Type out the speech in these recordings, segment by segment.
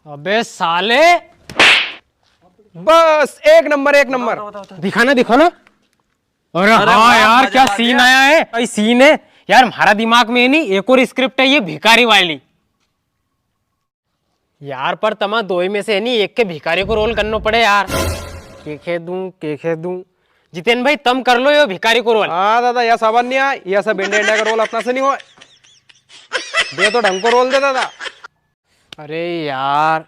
अबे साले, बस एक नंबर एक नंबर। दिखाना दिखाना। अरे हाँ यार, क्या सीन आया है, भाई सीन है यार। हमारा दिमाग में नहीं एक और स्क्रिप्ट है, ये भिखारी वाली यार। पर तमा दो ही में से नहीं एक के भिखारी को रोल करना पड़े यार। के दूं जितेन भाई, तम कर लो ये भिखारी को रोल। हाँ दादा, यह सावन नहीं आया, यह सब इंडिया इंडिया का रोल अपना से नहीं हो। दे तो ढंग को रोल दे दादा। अरे यार,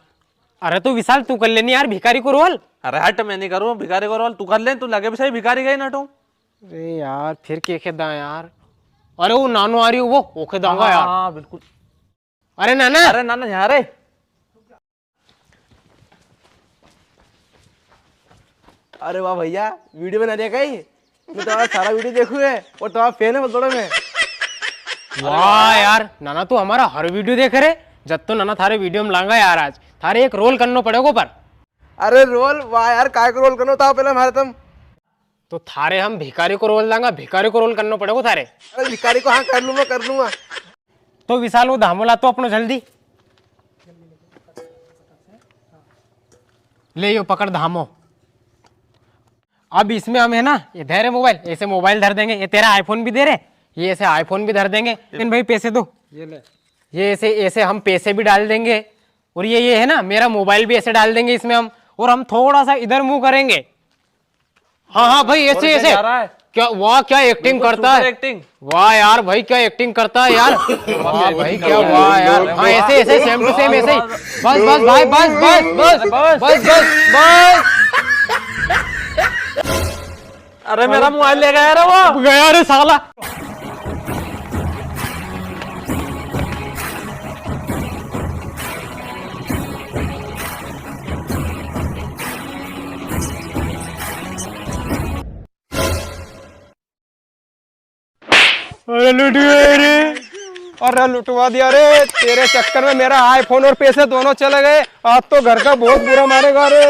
अरे तो विशाल तू कर लेनी यार भिखारी को रोल। अरे हट, मैं नहीं करूँ भिखारी को रोल, तू कर ले, तू लगे भी सही भिखारी गई नटू। अरे यार फिर के दा यार। अरे वो नानो आ रही हो, वो ओके दूंगा यार। हाँ बिल्कुल। अरे नाना, अरे नाना यहाँ रे। अरे वाह भैया, वीडियो बना दिया कहीं। मैं तुम्हारा सारा वीडियो देखू है और तुम्हारा फैन है थोड़ा मैं। वाह यार नाना, तू हमारा हर वीडियो देख रहे। जब तो नाना थारे वीडियो में लांगा यार, आज थारे एक रोल करना पड़ेगा पर। अरे रोल, वाह यार, काय को रोल करना था पहले हमारे तुम। तो थारे हम भिखारी को रोल लांगा, भिखारी को रोल करना पड़ेगा थारे। अरे भिखारी को हाँ कर लूंगा कर लूंगा। तो विशाल वो धामोला तो अपनो जल्दी ले, यो पकड़ धामो। अब इसमें हम है ना, ये धैर्य मोबाइल, ऐसे मोबाइल धर देंगे। ये तेरा आईफोन भी दे रहे, ये ऐसे आईफोन भी धर देंगे। इन भाई पैसे दो, ये ले। ये ऐसे ऐसे हम पैसे भी डाल देंगे। और ये है ना मेरा मोबाइल भी ऐसे डाल देंगे इसमें हम। और हम थोड़ा सा इधर मुंह करेंगे। हाँ हाँ भाई, ऐसे ऐसे। क्या वाह, क्या एक्टिंग करता है। एक्टिंग, वाह यार भाई, क्या एक्टिंग करता है यार। वाह भाई, क्या वाह यार। हाँ ऐसे ऐसे, सेम टू सेम ऐसे ही। बस बस भाई, बस बस बस बस बस बस। अरे मेरा मोबाइल ले गया रे वो। गया रे साला। अरे लुट गए रे। अरे लुटवा दिया रे, तेरे चक्कर में मेरा आईफोन और पैसे दोनों चले गए। आज तो घर का बहुत बुरा मारेगा रे।